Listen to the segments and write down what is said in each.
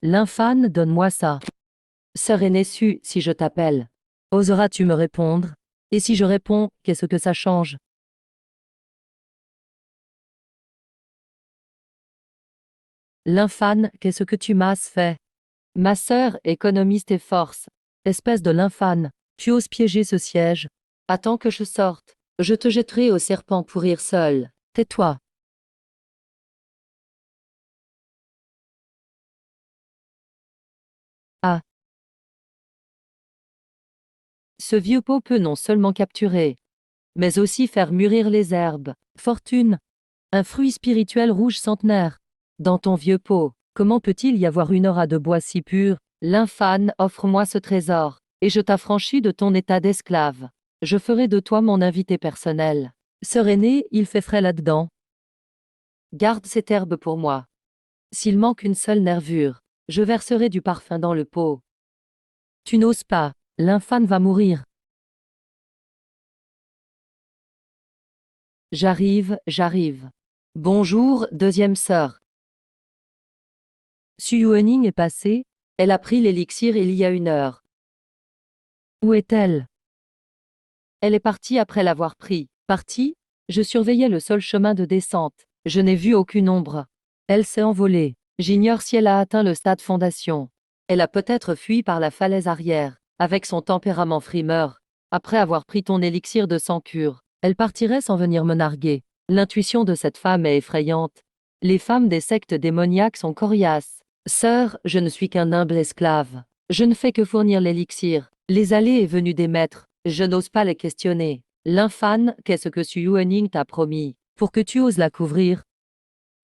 L'infâne, donne-moi ça. Sœur aînée Su, si je t'appelle, oseras-tu me répondre? Et si je réponds, qu'est-ce que ça change? L'infâne, qu'est-ce que tu m'as fait? Ma sœur, économise tes forces. Espèce de l'infâne, tu oses piéger ce siège. Attends que je sorte. Je te jetterai au serpent pour rire seul. Tais-toi. Ah, ce vieux pot peut non seulement capturer, mais aussi faire mûrir les herbes. Fortune, un fruit spirituel rouge centenaire. Dans ton vieux pot, comment peut-il y avoir une aura de bois si pure? L'infâne, offre-moi ce trésor, et je t'affranchis de ton état d'esclave. Je ferai de toi mon invité personnel. Sœur aînée, il fait frais là-dedans. Garde cette herbe pour moi. S'il manque une seule nervure, je verserai du parfum dans le pot. Tu n'oses pas, l'infâne va mourir. J'arrive, j'arrive. Bonjour, deuxième sœur. Su Yuening est passée, elle a pris l'élixir il y a 1 heure. Où est-elle? Elle est partie après l'avoir pris. Partie? Je surveillais le seul chemin de descente. Je n'ai vu aucune ombre. Elle s'est envolée. J'ignore si elle a atteint le stade fondation. Elle a peut-être fui par la falaise arrière, avec son tempérament frimeur. Après avoir pris ton élixir de sang cure, elle partirait sans venir me narguer. L'intuition de cette femme est effrayante. Les femmes des sectes démoniaques sont coriaces. Sœur, je ne suis qu'un humble esclave. Je ne fais que fournir l'élixir. Les allées et venues des maîtres, je n'ose pas les questionner. L'infâne, qu'est-ce que Su Yuening t'a promis, pour que tu oses la couvrir?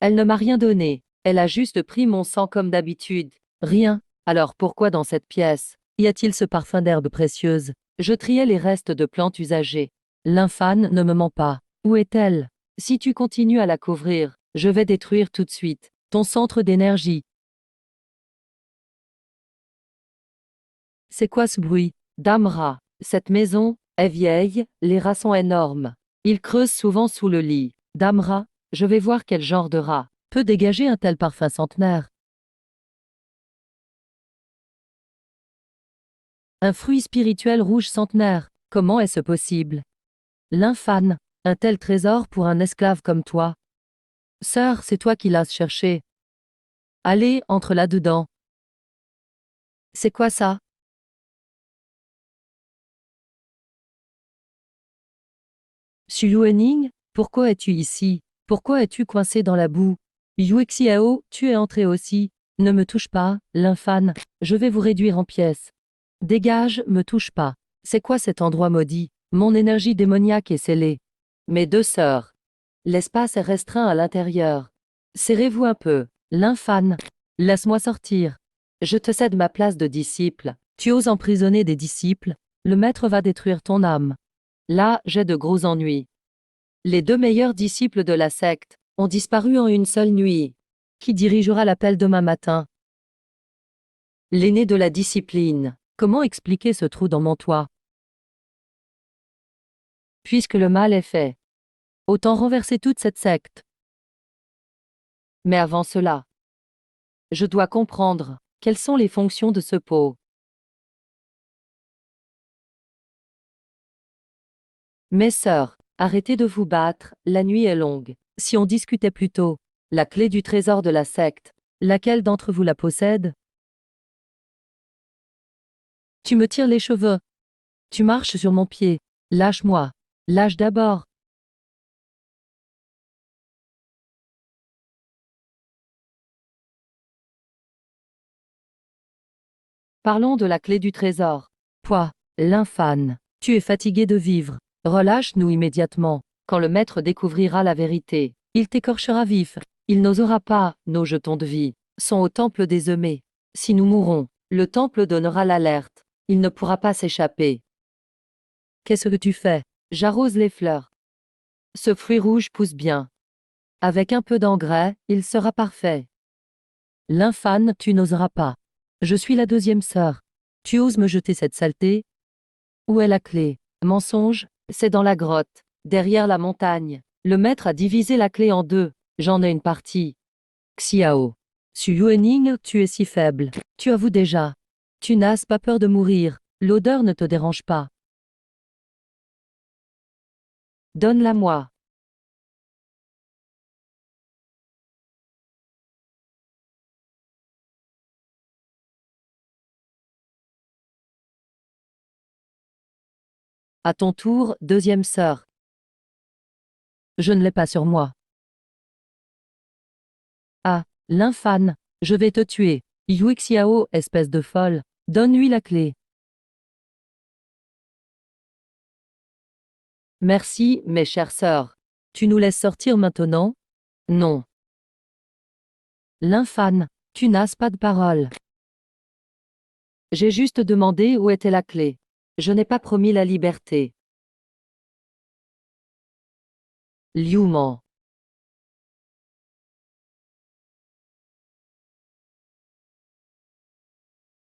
Elle ne m'a rien donné. Elle a juste pris mon sang comme d'habitude. Rien. Alors pourquoi dans cette pièce y a-t-il ce parfum d'herbes précieuses? Je triais les restes de plantes usagées. L'infâne ne me ment pas. Où est-elle? Si tu continues à la couvrir, je vais détruire tout de suite ton centre d'énergie. C'est quoi ce bruit? Dame rat. Cette maison est vieille, les rats sont énormes. Ils creusent souvent sous le lit. Dame rat, je vais voir quel genre de rat peut dégager un tel parfum centenaire. Un fruit spirituel rouge centenaire, comment est-ce possible? L'infâne, un tel trésor pour un esclave comme toi. Sœur, c'est toi qui l'as cherché. Allez, entre là-dedans. C'est quoi ça? Su Yuening, pourquoi es-tu ici? Pourquoi es-tu coincé dans la boue? Yue Xiao, tu es entré aussi. Ne me touche pas, l'infâne, je vais vous réduire en pièces. Dégage, me touche pas. C'est quoi cet endroit maudit? Mon énergie démoniaque est scellée. Mes 2 sœurs. L'espace est restreint à l'intérieur. Serrez-vous un peu. L'infâne. Laisse-moi sortir. Je te cède ma place de disciple. Tu oses emprisonner des disciples? Le maître va détruire ton âme. Là, j'ai de gros ennuis. Les 2 meilleurs disciples de la secte ont disparu en une seule nuit. Qui dirigera l'appel demain matin? L'aîné de la discipline. Comment expliquer ce trou dans mon toit? Puisque le mal est fait, autant renverser toute cette secte. Mais avant cela, je dois comprendre quelles sont les fonctions de ce pot. Mes sœurs, arrêtez de vous battre, la nuit est longue. Si on discutait plus tôt, la clé du trésor de la secte, laquelle d'entre vous la possède? Tu me tires les cheveux. Tu marches sur mon pied. Lâche-moi. Lâche d'abord. Parlons de la clé du trésor. Toi, l'infâne, tu es fatigué de vivre. Relâche-nous immédiatement. Quand le maître découvrira la vérité, il t'écorchera vif. Il n'osera pas, nos jetons de vie sont au temple des Eumées. Si nous mourons, le temple donnera l'alerte. Il ne pourra pas s'échapper. Qu'est-ce que tu fais? J'arrose les fleurs. Ce fruit rouge pousse bien. Avec un peu d'engrais, il sera parfait. L'infâne, tu n'oseras pas. Je suis la deuxième sœur. Tu oses me jeter cette saleté? Où est la clé? Mensonge, c'est dans la grotte, derrière la montagne. Le maître a divisé la clé en deux. J'en ai une partie. Xiao. Su Yuening, tu es si faible. Tu avoues déjà. Tu n'as pas peur de mourir. L'odeur ne te dérange pas. Donne-la-moi. À ton tour, deuxième sœur. Je ne l'ai pas sur moi. Ah, l'infâne. Je vais te tuer. Yuixiao, espèce de folle. Donne-lui la clé. Merci, mes chères sœurs. Tu nous laisses sortir maintenant? Non. L'infâne. Tu n'as pas de parole. J'ai juste demandé où était la clé. Je n'ai pas promis la liberté. Liu ment.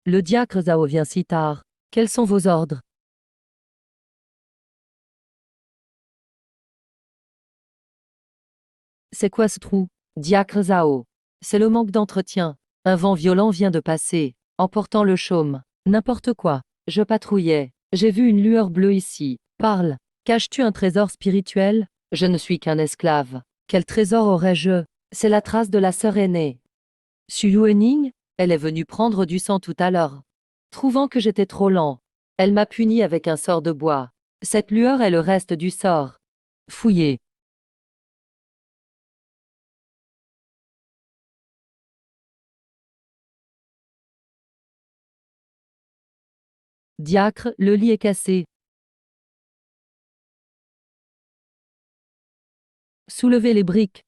Le diacre Zhao vient si tard. Quels sont vos ordres? C'est quoi ce trou? Diacre Zhao. C'est le manque d'entretien. Un vent violent vient de passer, emportant le chaume. N'importe quoi. Je patrouillais. J'ai vu une lueur bleue ici. Parle. Caches-tu un trésor spirituel? Je ne suis qu'un esclave. Quel trésor aurais-je? C'est la trace de la sœur aînée. Su Yuening, elle est venue prendre du sang tout à l'heure. Trouvant que j'étais trop lent, elle m'a puni avec un sort de bois. Cette lueur est le reste du sort. Fouillez. Diacre, le lit est cassé. Soulevez les briques.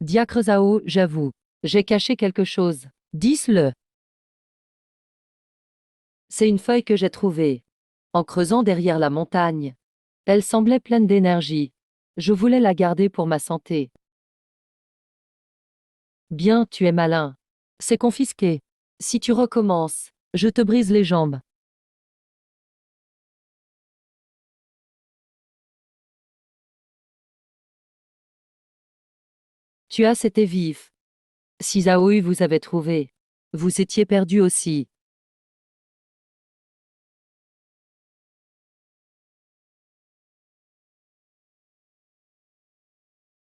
Diacre Zhao, j'avoue. J'ai caché quelque chose. Dis-le. C'est une feuille que j'ai trouvée. En creusant derrière la montagne. Elle semblait pleine d'énergie. Je voulais la garder pour ma santé. Bien, tu es malin. C'est confisqué. Si tu recommences, je te brise les jambes. Tu as été vif. Si Zhaoyu vous avait trouvé, vous étiez perdu aussi.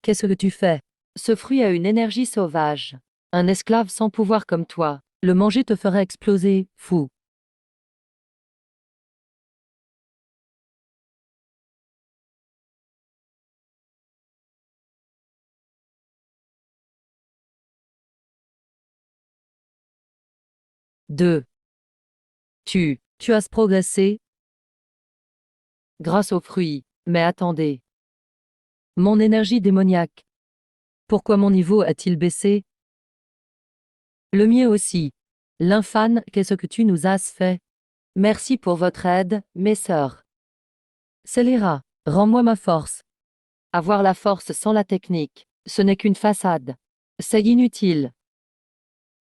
Qu'est-ce que tu fais? Ce fruit a une énergie sauvage. Un esclave sans pouvoir comme toi, le manger te ferait exploser, fou. Deux. Tu as progressé grâce aux fruits. Mais attendez. Mon énergie démoniaque. Pourquoi mon niveau a-t-il baissé? Le mien aussi. L'infâne, qu'est-ce que tu nous as fait? Merci pour votre aide, mes sœurs. Scélérat, rends-moi ma force. Avoir la force sans la technique, ce n'est qu'une façade. C'est inutile.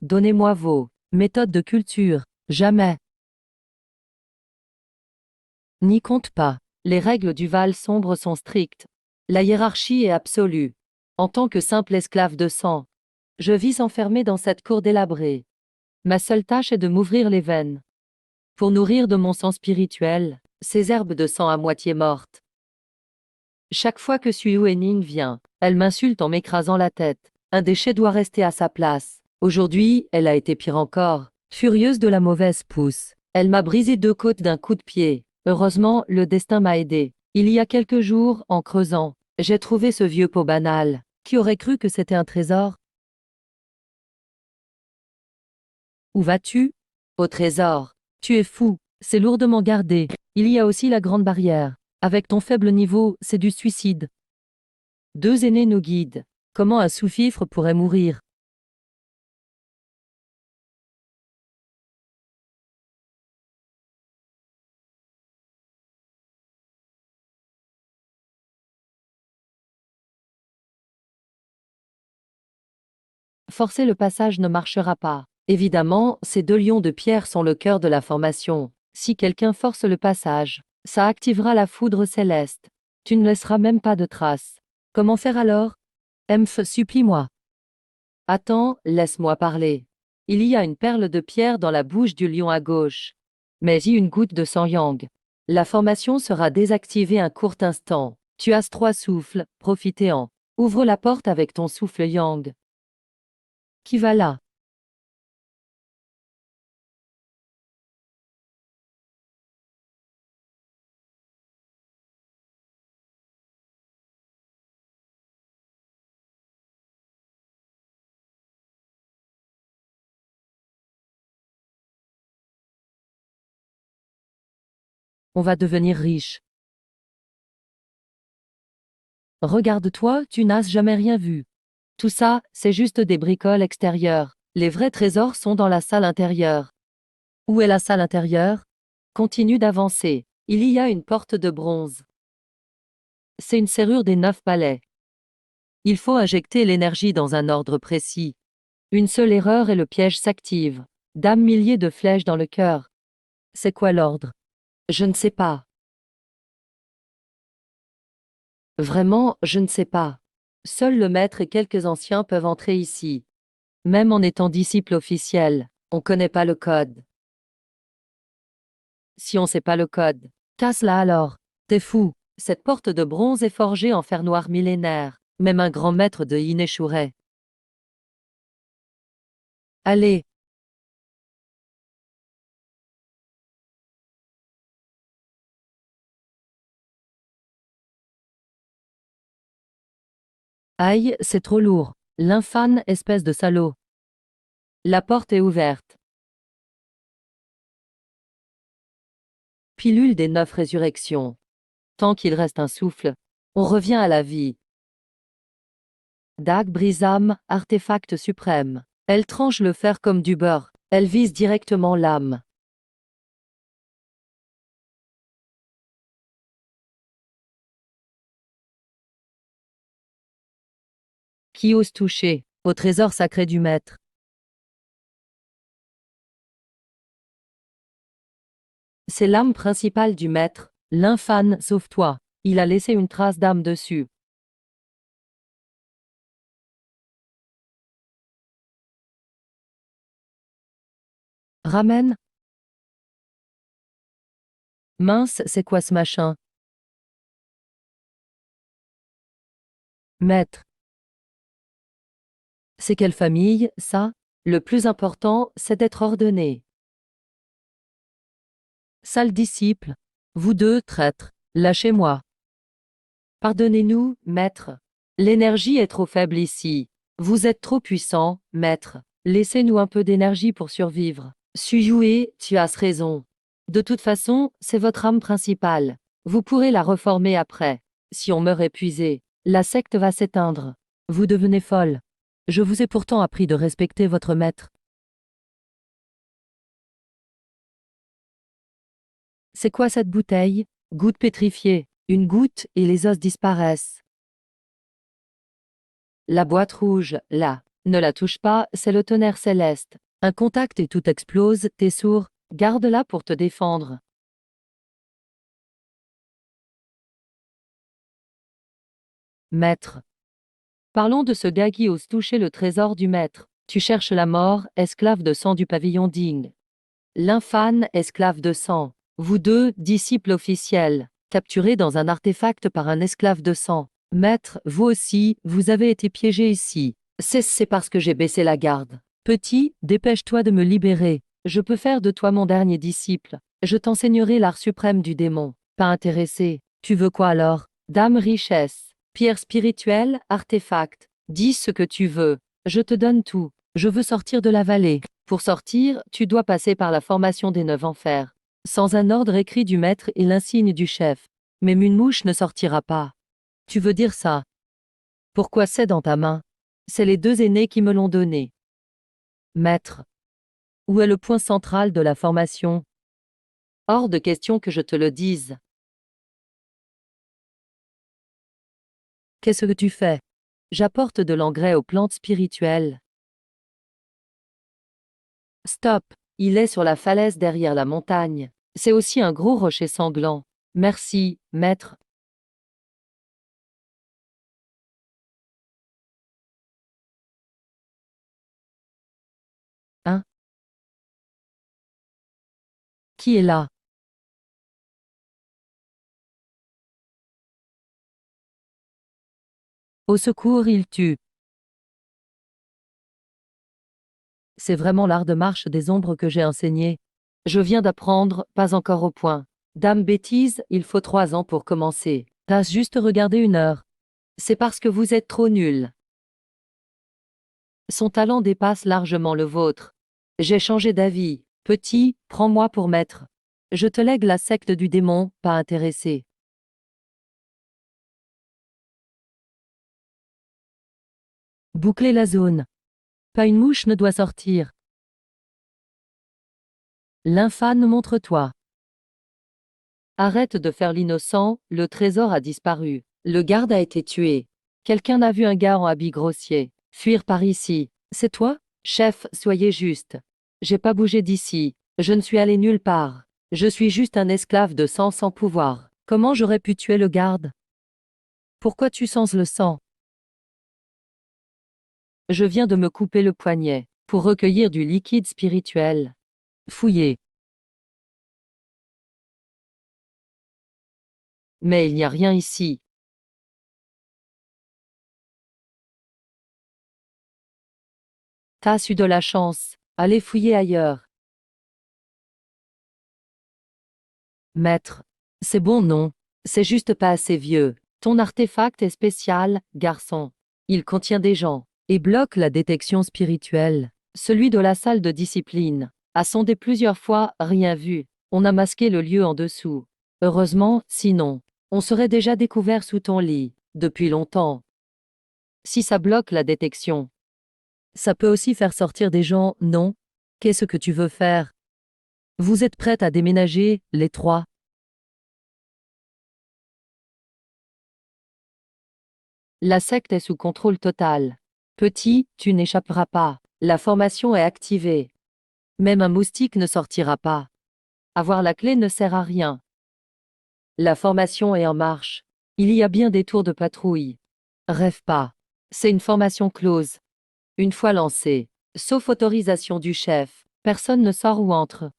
Donnez-moi vos méthodes de culture. Jamais. N'y compte pas. Les règles du Val sombre sont strictes. La hiérarchie est absolue. En tant que simple esclave de sang, je vis enfermé dans cette cour délabrée. Ma seule tâche est de m'ouvrir les veines. Pour nourrir de mon sang spirituel, ces herbes de sang à moitié mortes. Chaque fois que Sui Wening vient, elle m'insulte en m'écrasant la tête. Un déchet doit rester à sa place. Aujourd'hui, elle a été pire encore. Furieuse de la mauvaise pousse, elle m'a brisé 2 côtes d'un coup de pied. Heureusement, le destin m'a aidé. Il y a quelques jours, en creusant, j'ai trouvé ce vieux pot banal. Qui aurait cru que c'était un trésor? Où vas-tu? Au trésor. Tu es fou. C'est lourdement gardé. Il y a aussi la grande barrière. Avec ton faible niveau, c'est du suicide. 2 aînés nous guident. Comment un sous-fifre pourrait mourir? Forcer le passage ne marchera pas. Évidemment, ces 2 lions de pierre sont le cœur de la formation. Si quelqu'un force le passage, ça activera la foudre céleste. Tu ne laisseras même pas de traces. Comment faire alors? Emph, supplie-moi. Attends, laisse-moi parler. Il y a une perle de pierre dans la bouche du lion à gauche. Mais y une goutte de sang yang. La formation sera désactivée un court instant. Tu as 3 souffles, profitez-en. Ouvre la porte avec ton souffle yang. Qui va là? On va devenir riche. Regarde-toi, tu n'as jamais rien vu. Tout ça, c'est juste des bricoles extérieures. Les vrais trésors sont dans la salle intérieure. Où est la salle intérieure? Continue d'avancer. Il y a une porte de bronze. C'est une serrure des 9 palais. Il faut injecter l'énergie dans un ordre précis. Une seule erreur et le piège s'active. Dame milliers de flèches dans le cœur. C'est quoi l'ordre? Je ne sais pas. Vraiment, je ne sais pas. Seul le maître et quelques anciens peuvent entrer ici. Même en étant disciple officiel, on connaît pas le code. Si on sait pas le code, casse-la alors. T'es fou. Cette porte de bronze est forgée en fer noir millénaire. Même un grand maître de Yin échouerait. Allez. Aïe, c'est trop lourd. L'infâme espèce de salaud. La porte est ouverte. Pilule des 9 résurrections. Tant qu'il reste un souffle, on revient à la vie. Dague brise-âme, artefact suprême. Elle tranche le fer comme du beurre. Elle vise directement l'âme. Qui ose toucher au trésor sacré du maître? C'est l'âme principale du maître. L'infâme, sauve-toi. Il a laissé une trace d'âme dessus. Ramène. Mince, c'est quoi ce machin? Maître. C'est quelle famille, ça? Le plus important, c'est d'être ordonné. Sale disciple. Vous deux, traîtres, lâchez-moi. Pardonnez-nous, maître. L'énergie est trop faible ici. Vous êtes trop puissant, maître. Laissez-nous un peu d'énergie pour survivre. Suyue, tu as raison. De toute façon, c'est votre âme principale. Vous pourrez la reformer après. Si on meurt épuisé, la secte va s'éteindre. Vous devenez folle. Je vous ai pourtant appris de respecter votre maître. C'est quoi cette bouteille? Goutte pétrifiée. Une goutte et les os disparaissent. La boîte rouge, là. Ne la touche pas, c'est le tonnerre céleste. Un contact et tout explose, t'es sourd. Garde-la pour te défendre. Maître. Parlons de ce gars qui ose toucher le trésor du maître. Tu cherches la mort, esclave de sang du pavillon Ding. L'infâme, esclave de sang. Vous deux, disciples officiels, capturés dans un artefact par un esclave de sang. Maître, vous aussi, vous avez été piégé ici. C'est parce que j'ai baissé la garde. Petit, dépêche-toi de me libérer. Je peux faire de toi mon dernier disciple. Je t'enseignerai l'art suprême du démon. Pas intéressé. Tu veux quoi alors? Dame richesse, pierre spirituelle, artefact. Dis ce que tu veux. Je te donne tout. Je veux sortir de la vallée. Pour sortir, tu dois passer par la formation des 9 enfers. Sans un ordre écrit du maître et l'insigne du chef. Même une mouche ne sortira pas. Tu veux dire ça? Pourquoi c'est dans ta main? C'est les 2 aînés qui me l'ont donné. Maître. Où est le point central de la formation? Hors de question que je te le dise. Qu'est-ce que tu fais? J'apporte de l'engrais aux plantes spirituelles. Stop. Il est sur la falaise derrière la montagne. C'est aussi un gros rocher sanglant. Merci, maître. Qui est là? Au secours, il tue. C'est vraiment l'art de marche des ombres que j'ai enseigné. Je viens d'apprendre, pas encore au point. Dame bêtise, il faut 3 ans pour commencer. T'as juste regardé 1 heure. C'est parce que vous êtes trop nul. Son talent dépasse largement le vôtre. J'ai changé d'avis. Petit, prends-moi pour maître. Je te lègue la secte du démon, pas intéressé. Boucler la zone. Pas une mouche ne doit sortir. L'infâme, montre-toi. Arrête de faire l'innocent, le trésor a disparu. Le garde a été tué. Quelqu'un a vu un gars en habit grossier fuir par ici. C'est toi? Chef, soyez juste. J'ai pas bougé d'ici. Je ne suis allé nulle part. Je suis juste un esclave de sang sans pouvoir. Comment j'aurais pu tuer le garde? Pourquoi tu sens le sang? Je viens de me couper le poignet pour recueillir du liquide spirituel. Fouillez. Mais il n'y a rien ici. T'as eu de la chance. Allez fouiller ailleurs. Maître. C'est bon non? C'est juste pas assez vieux. Ton artefact est spécial, garçon. Il contient des gens et bloque la détection spirituelle. Celui de la salle de discipline a sondé plusieurs fois, rien vu. On a masqué le lieu en dessous. Heureusement, sinon, on serait déjà découvert sous ton lit, depuis longtemps. Si ça bloque la détection, ça peut aussi faire sortir des gens, non? Qu'est-ce que tu veux faire? Vous êtes prête à déménager, les 3? La secte est sous contrôle total. Petit, tu n'échapperas pas. La formation est activée. Même un moustique ne sortira pas. Avoir la clé ne sert à rien. La formation est en marche. Il y a bien des tours de patrouille. Rêve pas. C'est une formation close. Une fois lancée, sauf autorisation du chef, personne ne sort ou entre.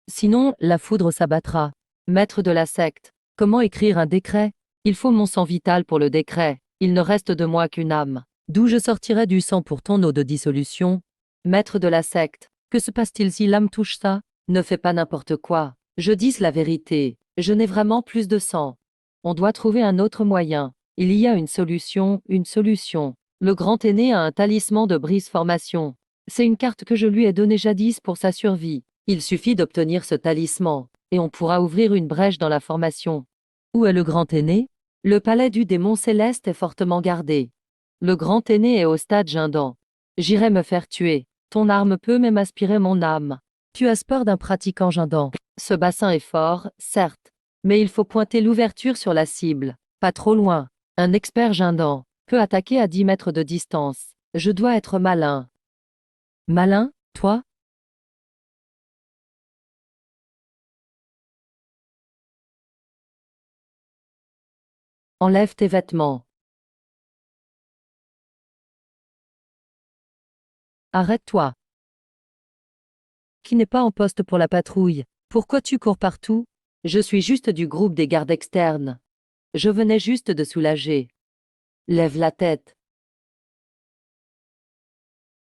Sinon, la foudre s'abattra. Maître de la secte, comment écrire un décret? Il faut mon sang vital pour le décret. Il ne reste de moi qu'une âme. D'où je sortirai du sang pour ton eau de dissolution? Maître de la secte, que se passe-t-il si l'âme touche ça? Ne fais pas n'importe quoi. Je dis la vérité. Je n'ai vraiment plus de sang. On doit trouver un autre moyen. Il y a une solution, une solution. Le grand aîné a un talisman de brise-formation. C'est une carte que je lui ai donnée jadis pour sa survie. Il suffit d'obtenir ce talisman, et on pourra ouvrir une brèche dans la formation. Où est le grand aîné? Le palais du démon céleste est fortement gardé. Le grand aîné est au stade Gindan. J'irai me faire tuer. Ton arme peut même aspirer mon âme. Tu as peur d'un pratiquant Gindan. Ce bassin est fort, certes, mais il faut pointer l'ouverture sur la cible. Pas trop loin. Un expert Gindan peut attaquer à 10 mètres de distance. Je dois être malin. Malin, toi? Enlève tes vêtements. Arrête-toi. Qui n'est pas en poste pour la patrouille? Pourquoi tu cours partout? Je suis juste du groupe des gardes externes. Je venais juste de soulager. Lève la tête.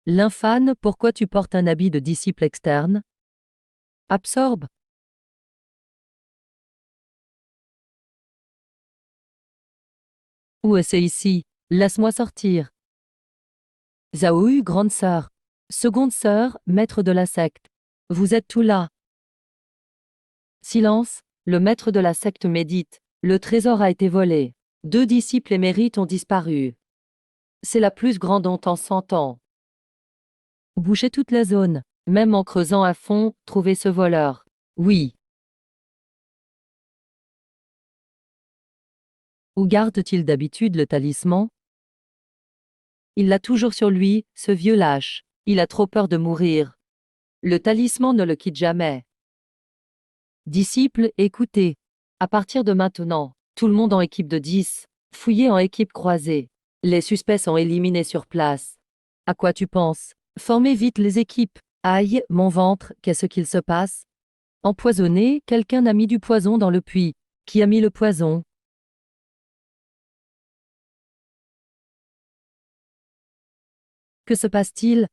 L'infâme, pourquoi tu portes un habit de disciple externe? Absorbe. Où est-ce ici? Laisse-moi sortir. Zaohu, grande sœur. Seconde sœur, maître de la secte. Vous êtes tous là. Silence, le maître de la secte médite. Le trésor a été volé. 2 disciples émérites ont disparu. C'est la plus grande honte en 100 ans. Bouchez toute la zone, même en creusant à fond, trouvez ce voleur. Oui. Où garde-t-il d'habitude le talisman? Il l'a toujours sur lui, ce vieux lâche. Il a trop peur de mourir. Le talisman ne le quitte jamais. Disciples, écoutez. À partir de maintenant, tout le monde en équipe de 10, fouillez en équipe croisée. Les suspects sont éliminés sur place. À quoi tu penses? Formez vite les équipes. Aïe, mon ventre, qu'est-ce qu'il se passe? Empoisonné, quelqu'un a mis du poison dans le puits. Qui a mis le poison? Que se passe-t-il?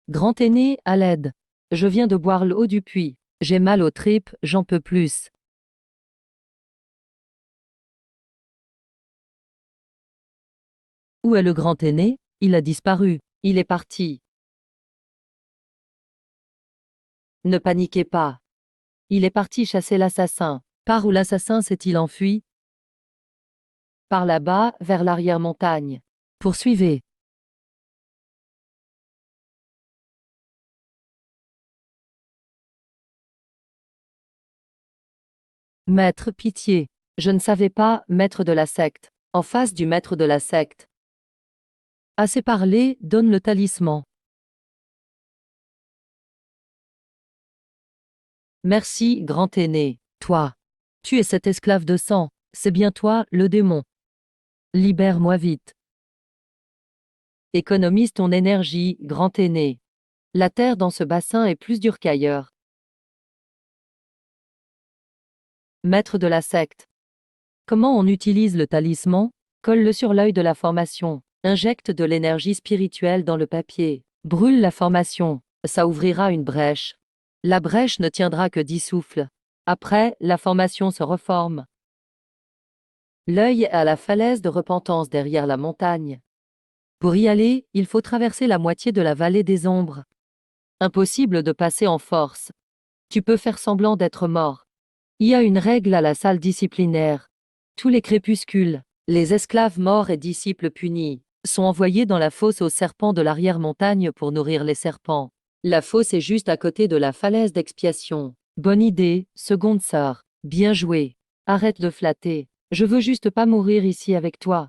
Grand aîné, à l'aide. Je viens de boire l'eau du puits. J'ai mal aux tripes, j'en peux plus. Où est le grand aîné? Il a disparu. Il est parti. Ne paniquez pas. Il est parti chasser l'assassin. Par où l'assassin s'est-il enfui? Par là-bas, vers l'arrière-montagne. Poursuivez. Maître, pitié. Je ne savais pas, maître de la secte. En face du maître de la secte. Assez parlé, donne le talisman. Merci, grand aîné. Toi. Tu es cet esclave de sang. C'est bien toi, le démon. Libère-moi vite. Économise ton énergie, grand aîné. La terre dans ce bassin est plus dure qu'ailleurs. Maître de la secte. Comment on utilise le talisman? Colle-le sur l'œil de la formation. Injecte de l'énergie spirituelle dans le papier. Brûle la formation. Ça ouvrira une brèche. La brèche ne tiendra que 10 souffles. Après, la formation se reforme. L'œil est à la falaise de repentance derrière la montagne. Pour y aller, il faut traverser la moitié de la vallée des ombres. Impossible de passer en force. Tu peux faire semblant d'être mort. Il y a une règle à la salle disciplinaire. Tous les crépuscules, les esclaves morts et disciples punis, sont envoyés dans la fosse aux serpents de l'arrière-montagne pour nourrir les serpents. La fosse est juste à côté de la falaise d'expiation. Bonne idée, seconde sœur. Bien joué. Arrête de flatter. Je veux juste pas mourir ici avec toi.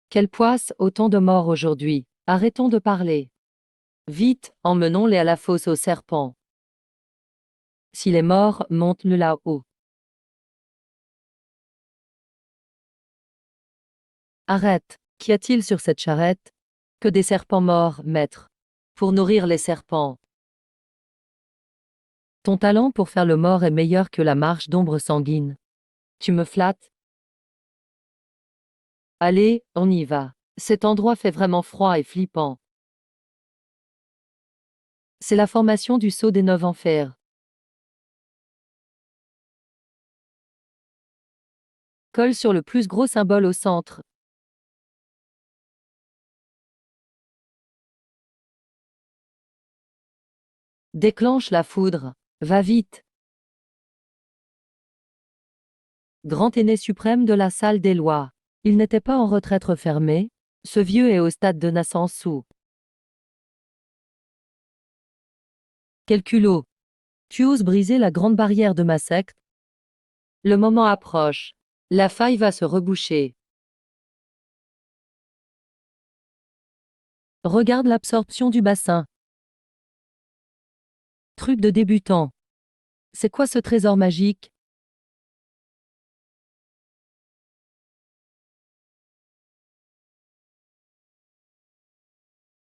Quelle poisse, autant de morts aujourd'hui. Arrêtons de parler. Vite, emmenons-les à la fosse aux serpents. S'il est mort, monte-le là-haut. Arrête. Qu'y a-t-il sur cette charrette? Que des serpents morts, maître. Pour nourrir les serpents. Ton talent pour faire le mort est meilleur que la marche d'ombre sanguine. Tu me flattes? Allez, on y va. Cet endroit fait vraiment froid et flippant. C'est la formation du sceau des 9 enfers. Colle sur le plus gros symbole au centre. Déclenche la foudre. Va vite. Grand aîné suprême de la salle des lois. Il n'était pas en retraite refermée. Ce vieux est au stade de Nasensu. Quel culot. Tu oses briser la grande barrière de ma secte? Le moment approche. La faille va se reboucher. Regarde l'absorption du bassin. Truc de débutant. C'est quoi ce trésor magique?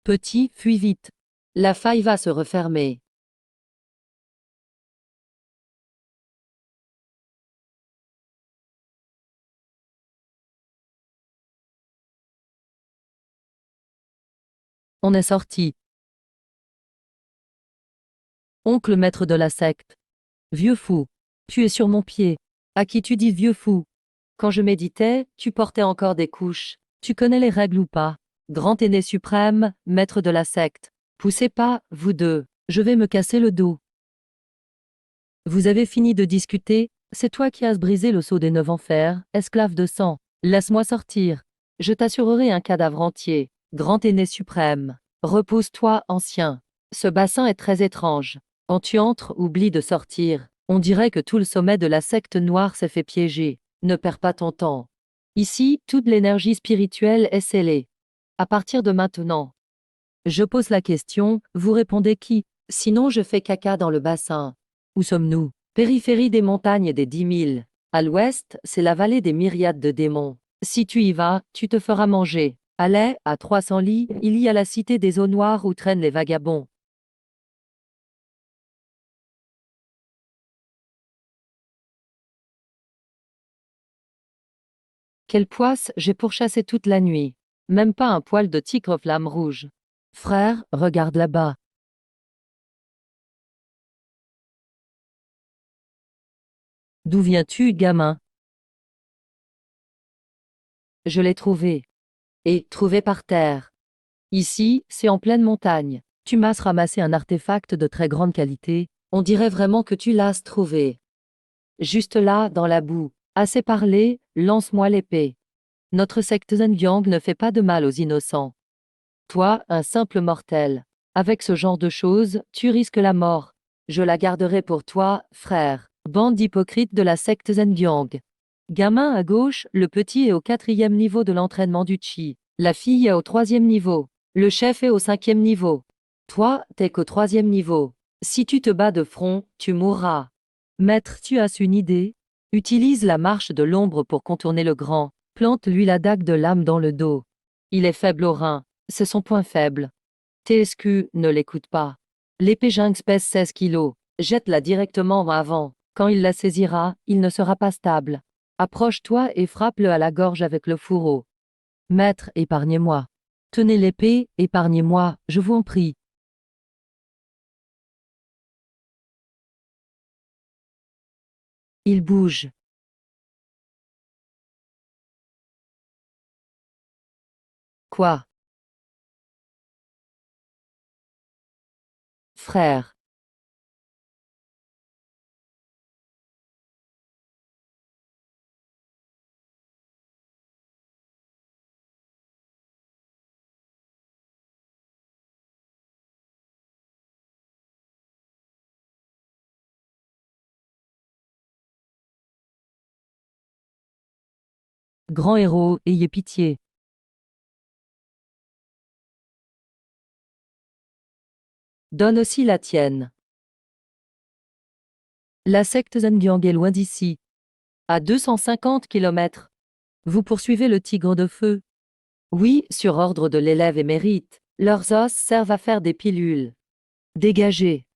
Petit, fuis vite. La faille va se refermer. On est sorti. Oncle maître de la secte. Vieux fou. Tu es sur mon pied. À qui tu dis vieux fou? Quand je méditais, tu portais encore des couches. Tu connais les règles ou pas? Grand aîné suprême, maître de la secte. Poussez pas, vous deux. Je vais me casser le dos. Vous avez fini de discuter? C'est toi qui as brisé le sceau des 9 enfers, esclave de sang. Laisse-moi sortir. Je t'assurerai un cadavre entier. Grand aîné suprême. Repose-toi, ancien. Ce bassin est très étrange. Quand tu entres, oublie de sortir. On dirait que tout le sommet de la secte noire s'est fait piéger. Ne perds pas ton temps. Ici, toute l'énergie spirituelle est scellée. À partir de maintenant. Je pose la question, vous répondez qui? Sinon je fais caca dans le bassin. Où sommes-nous? Périphérie des montagnes des 10 000. À l'ouest, c'est la vallée des myriades de démons. Si tu y vas, tu te feras manger. À l'est, à 300 lits, il y a la cité des eaux noires où traînent les vagabonds. Quelle poisse, j'ai pourchassé toute la nuit. Même pas un poil de tigre flamme rouge. Frère, regarde là-bas. D'où viens-tu, gamin? Je l'ai trouvé. Et trouvé par terre. Ici, c'est en pleine montagne. Tu m'as ramassé un artefact de très grande qualité. On dirait vraiment que tu l'as trouvé. Juste là, dans la boue. Assez parlé, lance-moi l'épée. Notre secte Zhenjiang ne fait pas de mal aux innocents. Toi, un simple mortel. Avec ce genre de choses, tu risques la mort. Je la garderai pour toi, frère. Bande d'hypocrites de la secte Zhenjiang. Gamin à gauche, le petit est au 4e niveau de l'entraînement du Qi. La fille est au 3e niveau. Le chef est au 5e niveau. Toi, t'es qu'au 3e niveau. Si tu te bats de front, tu mourras. Maître, tu as une idée? Utilise la marche de l'ombre pour contourner le grand. Plante-lui la dague de l'âme dans le dos. Il est faible au rein. C'est son point faible. TSQ, ne l'écoute pas. L'épée Jinx pèse 16 kilos. Jette-la directement en avant. Quand il la saisira, il ne sera pas stable. Approche-toi et frappe-le à la gorge avec le fourreau. Maître, épargnez-moi. Tenez l'épée, épargnez-moi, je vous en prie. Il bouge. Quoi? Frère. Grand héros, ayez pitié. Donne aussi la tienne. La secte Zhenjiang est loin d'ici. À 250 kilomètres. Vous poursuivez le tigre de feu? Oui, sur ordre de l'élève émérite. Leurs os servent à faire des pilules. Dégagez.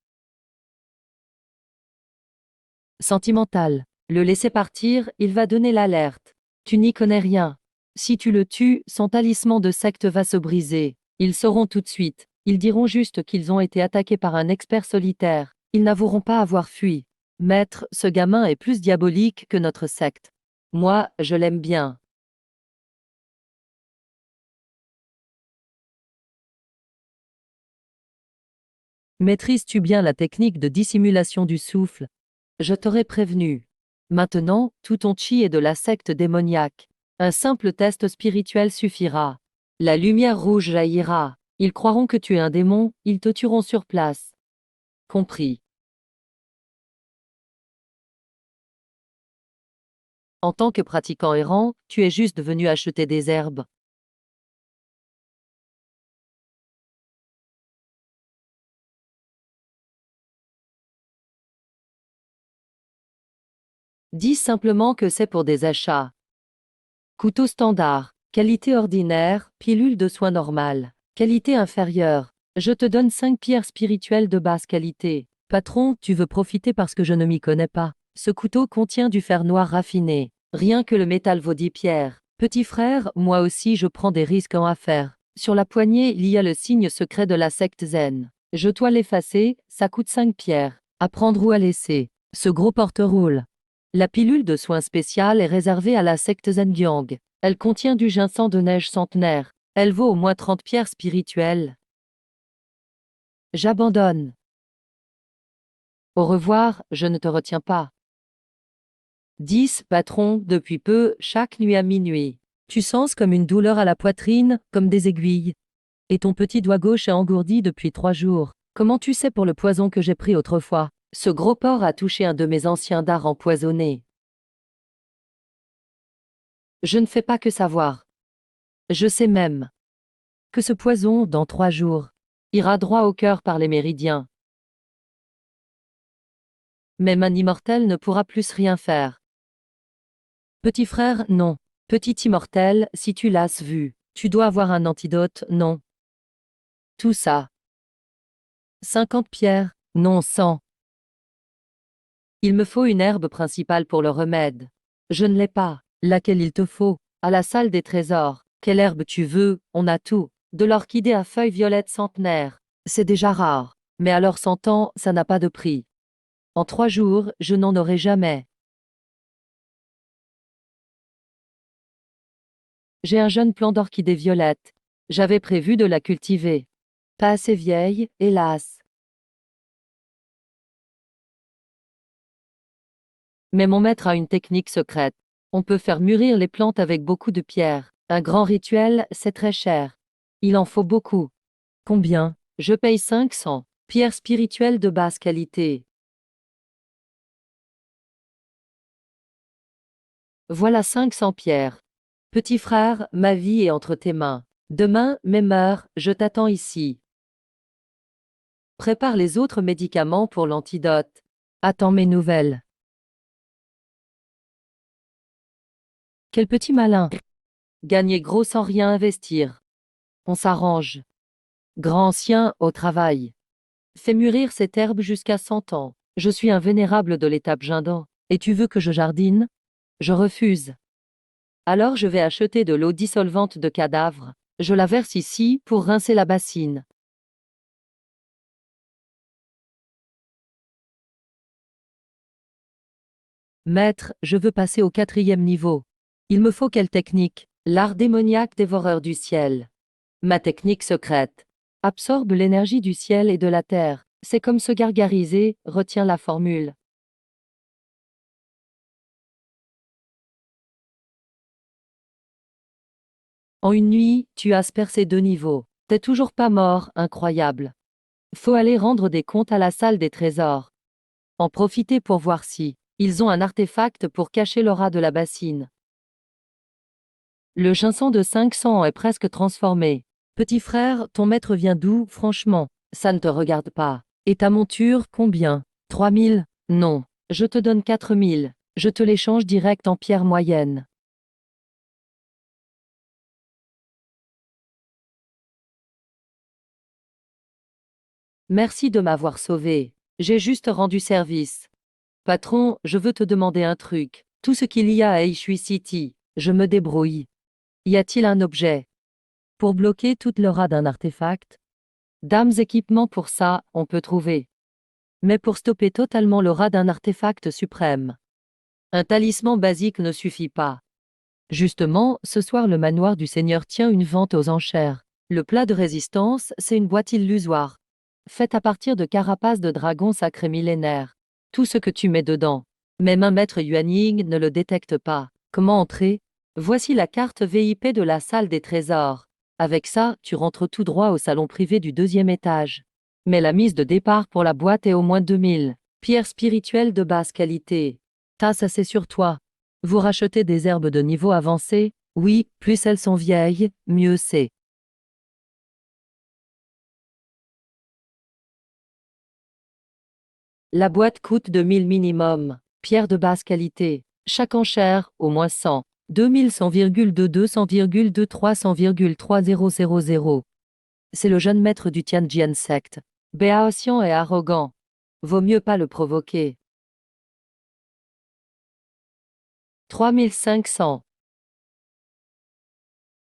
Sentimental. Le laisser partir, il va donner l'alerte. Tu n'y connais rien. Si tu le tues, son talisman de secte va se briser. Ils sauront tout de suite. Ils diront juste qu'ils ont été attaqués par un expert solitaire. Ils n'avoueront pas avoir fui. Maître, ce gamin est plus diabolique que notre secte. Moi, je l'aime bien. Maîtrises-tu bien la technique de dissimulation du souffle? Je t'aurais prévenu. Maintenant, tout ton chi est de la secte démoniaque. Un simple test spirituel suffira. La lumière rouge jaillira. Ils croiront que tu es un démon, ils te tueront sur place. Compris. En tant que pratiquant errant, tu es juste venu acheter des herbes. Dis simplement que c'est pour des achats. Couteau standard. Qualité ordinaire, pilule de soins normale. Qualité inférieure. Je te donne 5 pierres spirituelles de basse qualité. Patron, tu veux profiter parce que je ne m'y connais pas. Ce couteau contient du fer noir raffiné. Rien que le métal vaut 10 pierres. Petit frère, moi aussi je prends des risques en affaires. Sur la poignée, il y a le signe secret de la secte zen. Je dois l'effacer, ça coûte 5 pierres. À prendre ou à laisser. Ce gros porte-roule. La pilule de soins spécial est réservée à la secte Zhenjiang. Elle contient du ginseng de neige centenaire. Elle vaut au moins 30 pierres spirituelles. J'abandonne. Au revoir, je ne te retiens pas. 10, patron, depuis peu, chaque nuit à minuit. Tu sens comme une douleur à la poitrine, comme des aiguilles. Et ton petit doigt gauche est engourdi depuis 3 jours. Comment tu sais pour le poison que j'ai pris autrefois? Ce gros porc a touché un de mes anciens dards empoisonnés. Je ne fais pas que savoir. Je sais même que ce poison, dans 3 jours, ira droit au cœur par les méridiens. Même un immortel ne pourra plus rien faire. Petit frère, non. Petit immortel, si tu l'as vu, tu dois avoir un antidote, non. Tout ça. 50 pierres, non 100. Il me faut une herbe principale pour le remède. Je ne l'ai pas. Laquelle il te faut? À la salle des trésors. Quelle herbe tu veux? On a tout. De l'orchidée à feuilles violettes centenaires. C'est déjà rare. Mais alors 100 ans, ça n'a pas de prix. En 3 jours, je n'en aurai jamais. J'ai un jeune plant d'orchidée violette. J'avais prévu de la cultiver. Pas assez vieille, hélas. Mais mon maître a une technique secrète. On peut faire mûrir les plantes avec beaucoup de pierres. Un grand rituel, c'est très cher. Il en faut beaucoup. Combien? Je paye 500. Pierres spirituelles de basse qualité. Voilà 500 pierres. Petit frère, ma vie est entre tes mains. Demain, même heure, je t'attends ici. Prépare les autres médicaments pour l'antidote. Attends mes nouvelles. Quel petit malin. Gagner gros sans rien investir. On s'arrange. Grand ancien, au travail. Fais mûrir cette herbe jusqu'à 100 ans. Je suis un vénérable de l'étape Gindan. Et tu veux que je jardine? Je refuse. Alors je vais acheter de l'eau dissolvante de cadavre. Je la verse ici pour rincer la bassine. Maître, je veux passer au 4e niveau. Il me faut quelle technique? L'art démoniaque dévoreur du ciel. Ma technique secrète. Absorbe l'énergie du ciel et de la terre. C'est comme se gargariser, retiens la formule. En une nuit, tu as aspercé 2 niveaux. T'es toujours pas mort, incroyable. Faut aller rendre des comptes à la salle des trésors. En profiter pour voir si ils ont un artefact pour cacher l'aura de la bassine. Le chinson de 500 est presque transformé. Petit frère, ton maître vient d'où, franchement? Ça ne te regarde pas. Et ta monture, combien? 3000? Non. Je te donne 4000. Je te l'échange direct en pierre moyenne. Merci de m'avoir sauvé. J'ai juste rendu service. Patron, je veux te demander un truc. Tout ce qu'il y a à Ishui City, je me débrouille. Y a-t-il un objet pour bloquer toute l'aura d'un artefact? Dames équipements pour ça, on peut trouver. Mais pour stopper totalement l'aura d'un artefact suprême. Un talisman basique ne suffit pas. Justement, ce soir le manoir du Seigneur tient une vente aux enchères. Le plat de résistance, c'est une boîte illusoire. Faite à partir de carapaces de dragons sacrés millénaires. Tout ce que tu mets dedans. Même un maître Yuanying ne le détecte pas. Comment entrer? Voici la carte VIP de la salle des trésors. Avec ça, tu rentres tout droit au salon privé du 2e étage. Mais la mise de départ pour la boîte est au moins 2000. Pierres spirituelles de basse qualité. Tasse assez sur toi. Vous rachetez des herbes de niveau avancé? Oui, plus elles sont vieilles, mieux c'est. La boîte coûte 2000 minimum. Pierre de basse qualité. Chaque enchère, au moins 100. 2100,2 200,2 300,3000. C'est le jeune maître du Tianjian secte. Béatien et arrogant. Vaut mieux pas le provoquer. 3500.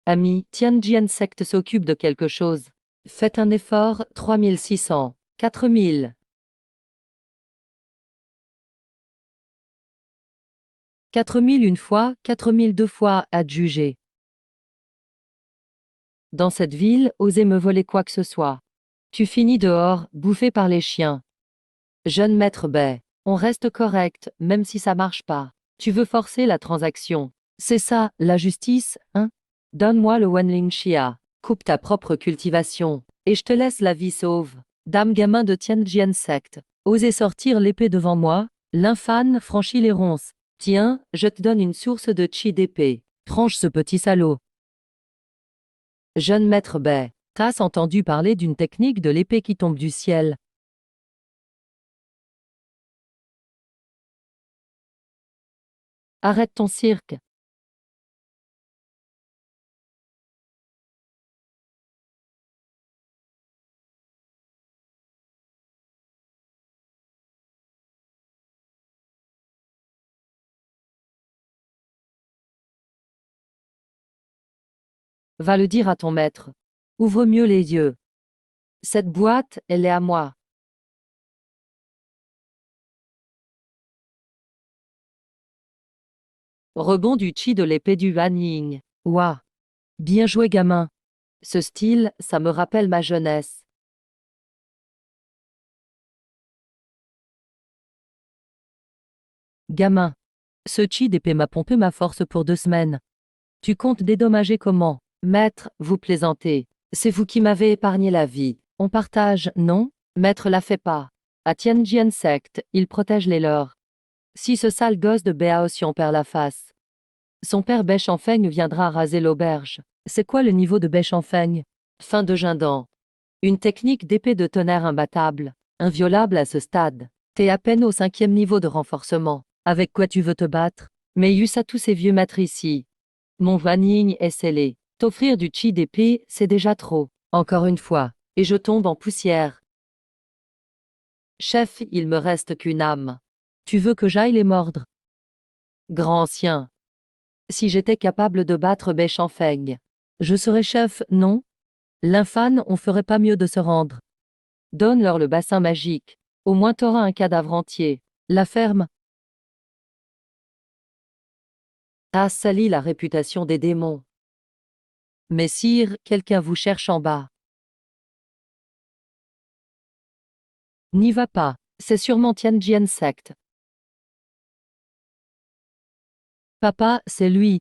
Ami, Tianjian secte s'occupe de quelque chose. Faites un effort, 3600. 4000. 4000 une fois, 4000 deux fois, adjugé. Dans cette ville, osez me voler quoi que ce soit. Tu finis dehors, bouffé par les chiens. Jeune maître Bay, on reste correct, même si ça marche pas. Tu veux forcer la transaction. C'est ça, la justice, hein? Donne-moi le Wanling Chia. Coupe ta propre cultivation. Et je te laisse la vie sauve. Dame gamin de Tianjian secte. Osez sortir l'épée devant moi. L'infâne franchit les ronces. Tiens, je te donne une source de chi d'épée. Tranche ce petit salaud. Jeune maître Bay, t'as entendu parler d'une technique de l'épée qui tombe du ciel? Arrête ton cirque. Va le dire à ton maître. Ouvre mieux les yeux. Cette boîte, elle est à moi. Rebond du chi de l'épée du Han Ying. Ouah. Bien joué, gamin. Ce style, ça me rappelle ma jeunesse. Gamin. Ce chi d'épée m'a pompé ma force pour 2 semaines. Tu comptes dédommager comment? Maître, vous plaisantez. C'est vous qui m'avez épargné la vie. On partage, non? Maître la fait pas. À Tianjin secte, il protège les leurs. Si ce sale gosse de Béao en perd la face, son père Bêche-en-Feigne viendra raser l'auberge. C'est quoi le niveau de Bêche-en-Feigne? Fin de Jindan. Une technique d'épée de tonnerre imbattable, inviolable à ce stade. T'es à peine au 5e niveau de renforcement. Avec quoi tu veux te battre? Mais eu à tous ces vieux maîtres ici. Mon vanning est scellé. T'offrir du chi d'épée, c'est déjà trop. Encore une fois. Et je tombe en poussière. Chef, il me reste qu'une âme. Tu veux que j'aille les mordre? Grand ancien. Si j'étais capable de battre Bêche-en-Feigne, je serais chef, non? L'infâne, on ferait pas mieux de se rendre. Donne-leur le bassin magique. Au moins t'auras un cadavre entier. La ferme a sali la réputation des démons. Messire, quelqu'un vous cherche en bas. N'y va pas, c'est sûrement Tianjin secte. Papa, c'est lui.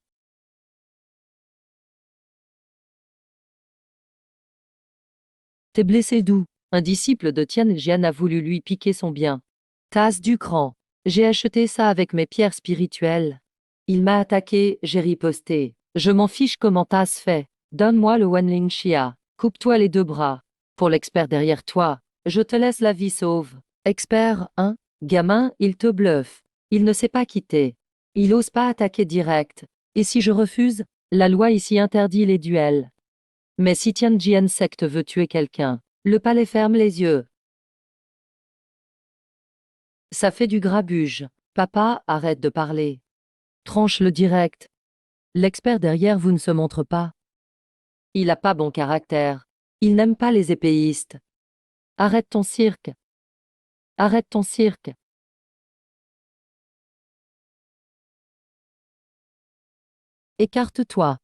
T'es blessé d'où? Un disciple de Tianjin a voulu lui piquer son bien. Tasse du cran. J'ai acheté ça avec mes pierres spirituelles. Il m'a attaqué, j'ai riposté. Je m'en fiche comment Tasse fait. Donne-moi le Wanling Chia. Coupe-toi les 2 bras. Pour l'expert derrière toi, je te laisse la vie sauve. Expert, hein? Gamin, il te bluffe. Il ne sait pas quitter. Il ose pas attaquer direct. Et si je refuse? La loi ici interdit les duels. Mais si Tianjin secte veut tuer quelqu'un, le palais ferme les yeux. Ça fait du grabuge. Papa, arrête de parler. Tranche le direct. L'expert derrière vous ne se montre pas. Il a pas bon caractère. Il n'aime pas les épéistes. Arrête ton cirque. Arrête ton cirque. Écarte-toi.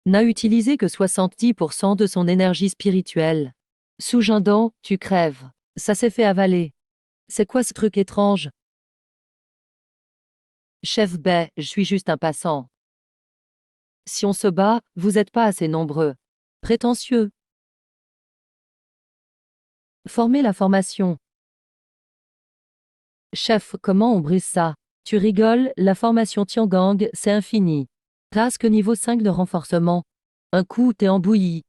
N'a utilisé que 70% de son énergie spirituelle. Sous Jindan, tu crèves. Ça s'est fait avaler. C'est quoi ce truc étrange? Chef Bai, je suis juste un passant. Si on se bat, vous êtes pas assez nombreux. Prétentieux. Formez la formation. Chef, comment on brise ça? Tu rigoles, la formation Tiangang, c'est infini. Task niveau 5 de renforcement. Un coup, t'es en bouillie.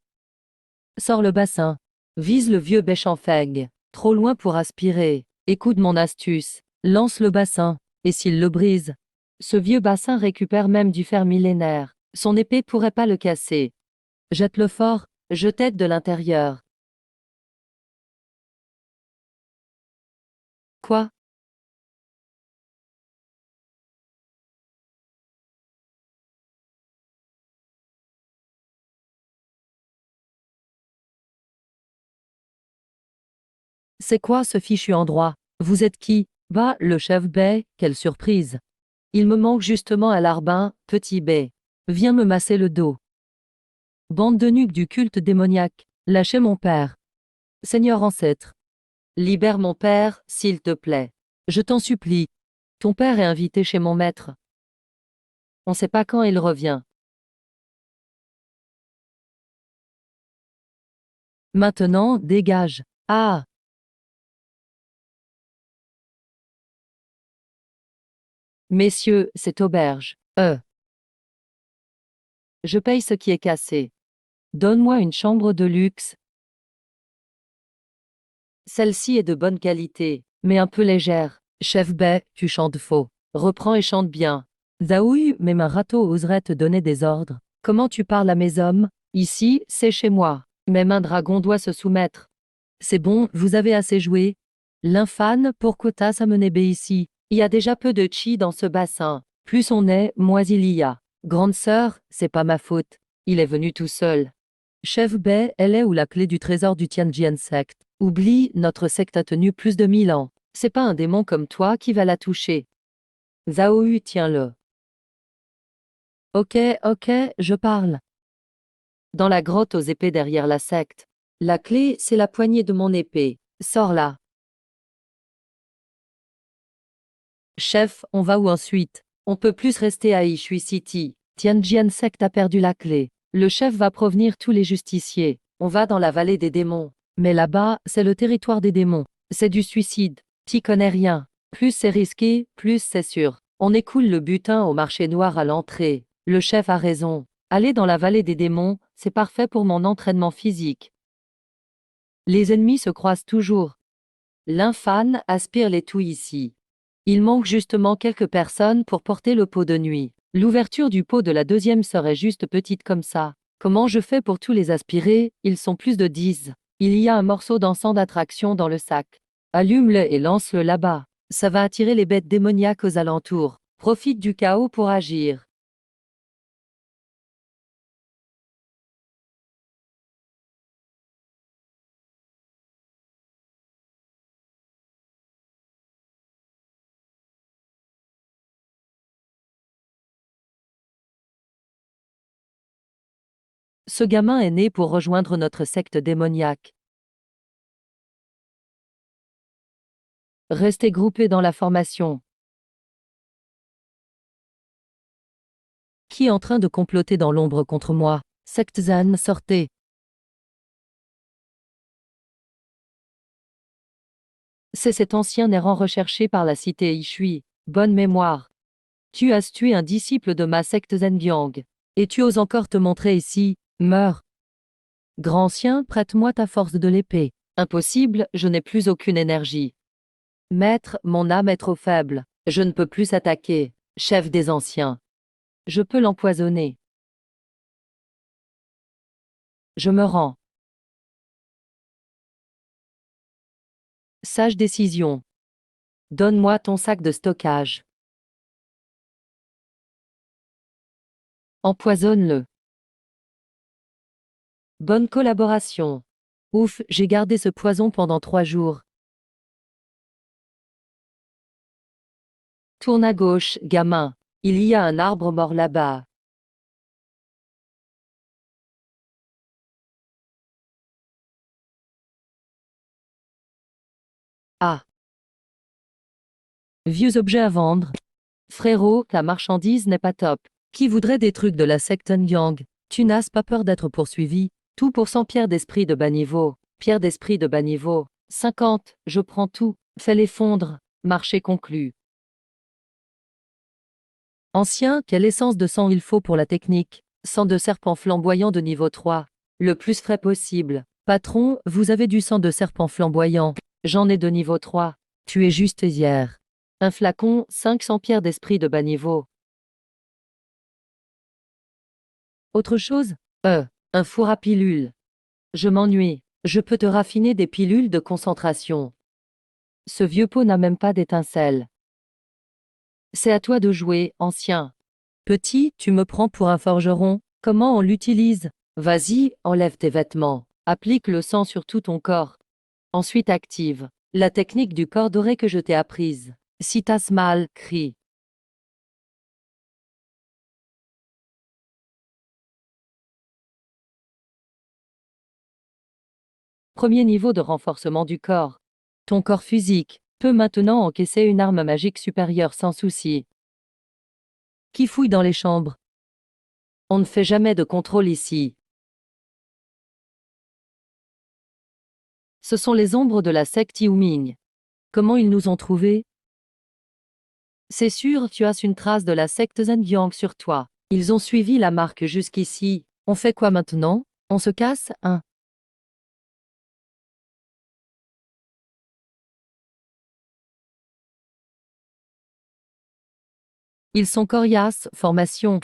Sors le bassin. Vise le vieux Bêche-en-Feigne. Trop loin pour aspirer. Écoute mon astuce. Lance le bassin. Et s'il le brise? Ce vieux bassin récupère même du fer millénaire. Son épée pourrait pas le casser. Jette-le fort, je t'aide de l'intérieur. Quoi? C'est quoi ce fichu endroit? Vous êtes qui? Bah, le chef Bai, quelle surprise. Il me manque justement un larbin, petit Bai. Viens me masser le dos. Bande de nuques du culte démoniaque. Lâchez mon père. Seigneur ancêtre. Libère mon père, s'il te plaît. Je t'en supplie. Ton père est invité chez mon maître. On sait pas quand il revient. Maintenant, dégage. Ah! Messieurs, c'est auberge. Je paye ce qui est cassé. Donne-moi une chambre de luxe. Celle-ci est de bonne qualité, mais un peu légère. Chef Bay, tu chantes faux. Reprends et chante bien. Zaouï, même un râteau oserait te donner des ordres. Comment tu parles à mes hommes? Ici, c'est chez moi. Même un dragon doit se soumettre. C'est bon, vous avez assez joué. L'infâne, pourquoi t'as amené B ici? Il y a déjà peu de chi dans ce bassin. Plus on est, moins il y a. Grande sœur, c'est pas ma faute. Il est venu tout seul. Chef Bay, elle est où la clé du trésor du Tianjian secte? Oublie, notre secte a tenu plus de 1000 ans. C'est pas un démon comme toi qui va la toucher. Zhao Yu, tiens-le. Ok, je parle. Dans la grotte aux épées derrière la secte. La clé, c'est la poignée de mon épée. Sors-la. Chef, on va où ensuite? On peut plus rester à Ishui City. Tianjian secte a perdu la clé. Le chef va prévenir tous les justiciers. On va dans la vallée des démons. Mais là-bas, c'est le territoire des démons. C'est du suicide. T'y connais rien. Plus c'est risqué, plus c'est sûr. On écoule le butin au marché noir à l'entrée. Le chef a raison. Aller dans la vallée des démons, c'est parfait pour mon entraînement physique. Les ennemis se croisent toujours. L'infâne aspire les tout ici. Il manque justement quelques personnes pour porter le pot de nuit. L'ouverture du pot de la deuxième serait juste petite comme ça. Comment je fais pour tous les aspirer? Ils sont plus de 10. Il y a un morceau d'encens d'attraction dans le sac. Allume-le et lance-le là-bas. Ça va attirer les bêtes démoniaques aux alentours. Profite du chaos pour agir. Ce gamin est né pour rejoindre notre secte démoniaque. Restez groupés dans la formation. Qui est en train de comploter dans l'ombre contre moi? Secte Zan, sortez. C'est cet ancien errant recherché par la cité Ishui. Bonne mémoire. Tu as tué un disciple de ma secte Zhengyang. Et tu oses encore te montrer ici. Meurs. Grand ancien, prête-moi ta force de l'épée. Impossible, je n'ai plus aucune énergie. Maître, mon âme est trop faible. Je ne peux plus attaquer. Chef des anciens. Je peux l'empoisonner. Je me rends. Sage décision. Donne-moi ton sac de stockage. Empoisonne-le. Bonne collaboration. Ouf, j'ai gardé ce poison pendant 3 jours. Tourne à gauche, gamin. Il y a un arbre mort là-bas. Ah. Vieux objets à vendre. Frérot, la marchandise n'est pas top. Qui voudrait des trucs de la secte Yang? Tu n'as pas peur d'être poursuivi? Tout pour 100 pierres d'esprit de bas niveau. Pierre d'esprit de bas niveau. 50, je prends tout. Fais-les fondre. Marché conclu. Ancien, quelle essence de sang il faut pour la technique? Sang de serpent flamboyant de niveau 3. Le plus frais possible. Patron, vous avez du sang de serpent flamboyant. J'en ai de niveau 3. Tu es juste hier. Un flacon, 500 pierres d'esprit de bas niveau. Autre chose? Un four à pilules. Je m'ennuie. Je peux te raffiner des pilules de concentration. Ce vieux pot n'a même pas d'étincelles. C'est à toi de jouer, ancien. Petit, tu me prends pour un forgeron. Comment on l'utilise? Vas-y, enlève tes vêtements. Applique le sang sur tout ton corps. Ensuite active la technique du corps doré que je t'ai apprise. Si t'as mal, crie. Premier niveau de renforcement du corps. Ton corps physique peut maintenant encaisser une arme magique supérieure sans souci. Qui fouille dans les chambres? On ne fait jamais de contrôle ici. Ce sont les ombres de la secte Yuming. Comment ils nous ont trouvés? C'est sûr, tu as une trace de la secte Zhengyang sur toi. Ils ont suivi la marque jusqu'ici. On fait quoi maintenant? On se casse, hein? Ils sont coriaces, formation.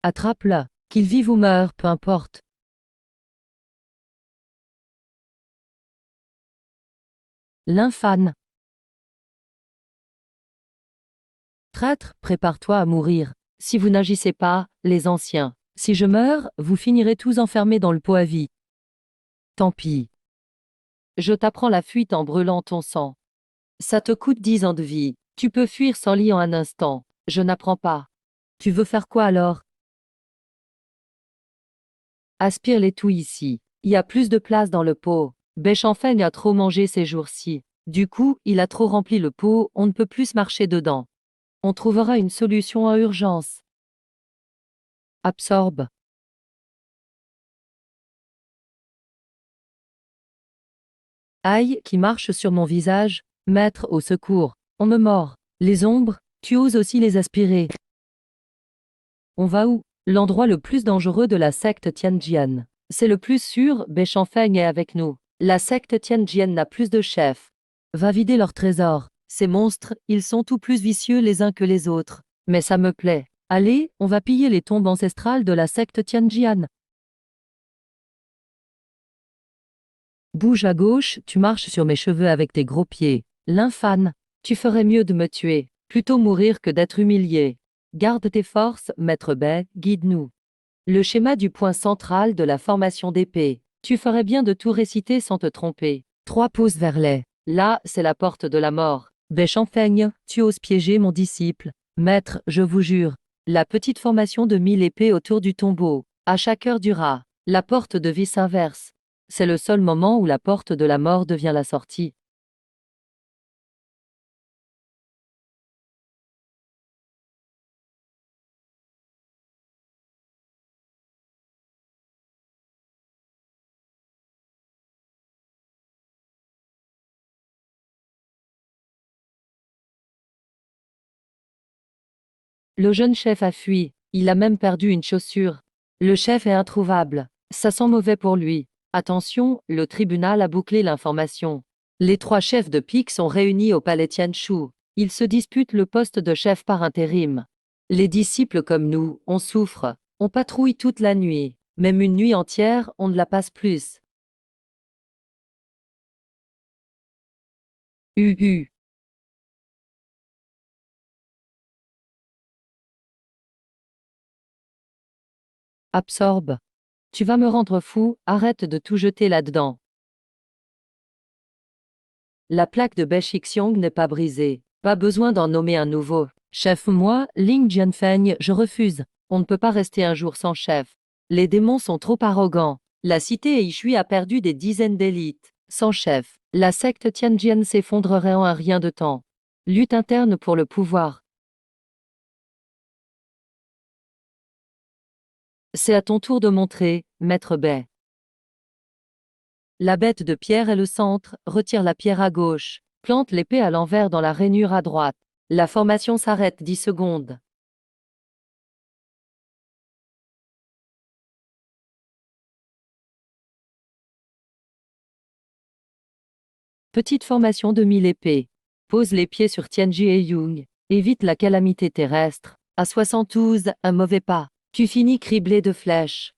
Attrape-le. Qu'il vive ou meure, peu importe. L'infâne. Traître, prépare-toi à mourir. Si vous n'agissez pas, les anciens. Si je meurs, vous finirez tous enfermés dans le pot à vie. Tant pis. Je t'apprends la fuite en brûlant ton sang. Ça te coûte 10 ans de vie. Tu peux fuir sans lit en un instant. Je n'apprends pas. Tu veux faire quoi alors? Aspire-les tout ici. Il y a plus de place dans le pot. Béchamfaigne a trop mangé ces jours-ci. Du coup, il a trop rempli le pot, on ne peut plus marcher dedans. On trouvera une solution en urgence. Absorbe. Aïe, qui marche sur mon visage. Maître, au secours. On me mord. Les ombres, tu oses aussi les aspirer. On va où? L'endroit le plus dangereux de la secte Tianjian. C'est le plus sûr, Béchamfeng est avec nous. La secte Tianjian n'a plus de chef. Va vider leur trésor. Ces monstres, ils sont tout plus vicieux les uns que les autres. Mais ça me plaît. Allez, on va piller les tombes ancestrales de la secte Tianjian. Bouge à gauche, tu marches sur mes cheveux avec tes gros pieds. L'infâne. Tu ferais mieux de me tuer. Plutôt mourir que d'être humilié. Garde tes forces, maître Bai, guide-nous. Le schéma du point central de la formation d'épée. Tu ferais bien de tout réciter sans te tromper. 3 pouces vers les. Là, c'est la porte de la mort. Béchamfaigne, tu oses piéger mon disciple. Maître, je vous jure. La petite formation de 1000 épées autour du tombeau. À chaque heure du rat. La porte de vis inverse. C'est le seul moment où la porte de la mort devient la sortie. Le jeune chef a fui. Il a même perdu une chaussure. Le chef est introuvable. Ça sent mauvais pour lui. Attention, le tribunal a bouclé l'information. Les 3 chefs de pique sont réunis au palais Tianshu. Ils se disputent le poste de chef par intérim. Les disciples comme nous, on souffre. On patrouille toute la nuit. Même une nuit entière, on ne la passe plus. Uhu. Absorbe. Tu vas me rendre fou, arrête de tout jeter là-dedans. La plaque de Xiong n'est pas brisée. Pas besoin d'en nommer un nouveau. Chef, moi, Ling Jianfeng, je refuse. On ne peut pas rester un jour sans chef. Les démons sont trop arrogants. La cité Eishui a perdu des dizaines d'élites. Sans chef, la secte Tianjian s'effondrerait en un rien de temps. Lutte interne pour le pouvoir. C'est à ton tour de montrer, maître Bai. La bête de pierre est le centre, retire la pierre à gauche. Plante l'épée à l'envers dans la rainure à droite. La formation s'arrête 10 secondes. Petite formation de 1000 épées. Pose les pieds sur Tianji et Yung. Évite la calamité terrestre. À 72, un mauvais pas. Tu finis criblé de flèches.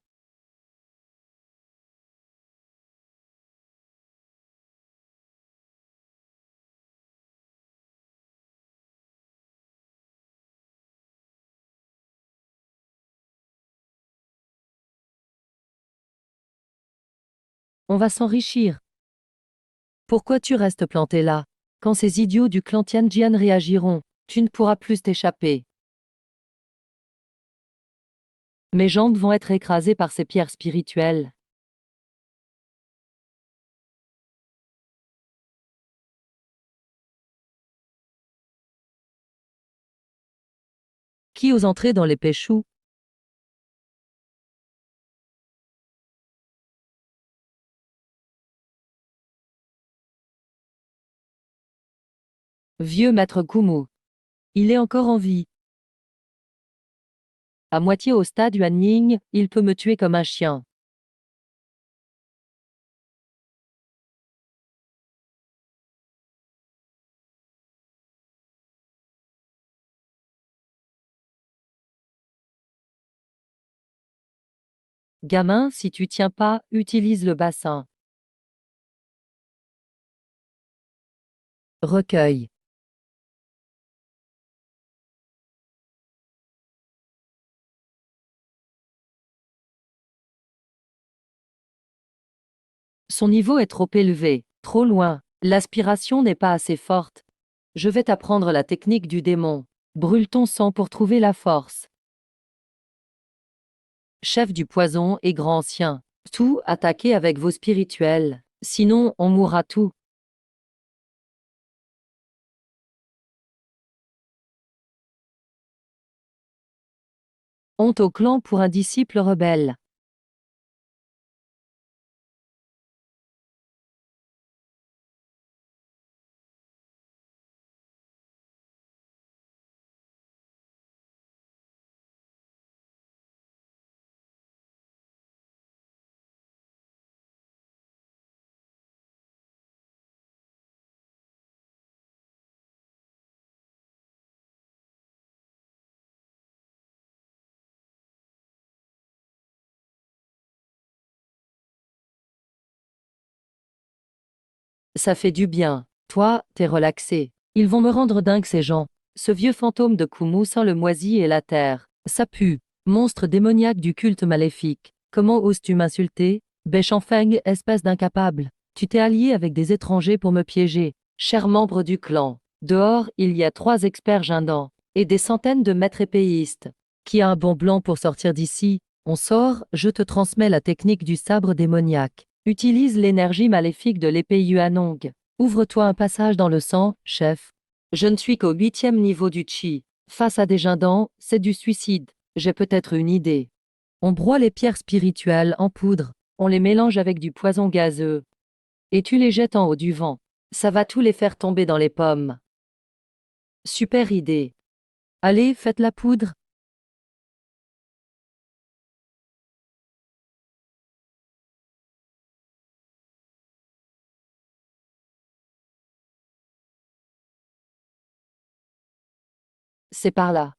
On va s'enrichir. Pourquoi tu restes planté là? Quand ces idiots du clan Tianjian réagiront, tu ne pourras plus t'échapper. Mes jambes vont être écrasées par ces pierres spirituelles. Qui ose entrer dans les péchous? Vieux maître Kumu. Il est encore en vie. À moitié au stade Yuanning, il peut me tuer comme un chien. Gamin, si tu tiens pas, utilise le bassin. Recueil. Son niveau est trop élevé, trop loin. L'aspiration n'est pas assez forte. Je vais t'apprendre la technique du démon. Brûle ton sang pour trouver la force. Chef du poison et grand ancien. Tout attaquez avec vos spirituels. Sinon, on mourra tout. Honte au clan pour un disciple rebelle. Ça fait du bien. Toi, t'es relaxé. Ils vont me rendre dingue ces gens. Ce vieux fantôme de Kumu sent le moisi et la terre. Ça pue. Monstre démoniaque du culte maléfique. Comment oses-tu m'insulter? Feng, espèce d'incapable. Tu t'es allié avec des étrangers pour me piéger. Cher membre du clan. Dehors, il y a 3 experts jindans. Et des centaines de maîtres épéistes. Qui a un bon blanc pour sortir d'ici? On sort, je te transmets la technique du sabre démoniaque. Utilise l'énergie maléfique de l'épée Yuanong. Ouvre-toi un passage dans le sang, chef. Je ne suis qu'au 8e niveau du chi. Face à des jindans, c'est du suicide. J'ai peut-être une idée. On broie les pierres spirituelles en poudre. On les mélange avec du poison gazeux. Et tu les jettes en haut du vent. Ça va tous les faire tomber dans les pommes. Super idée. Allez, faites la poudre. C'est par là.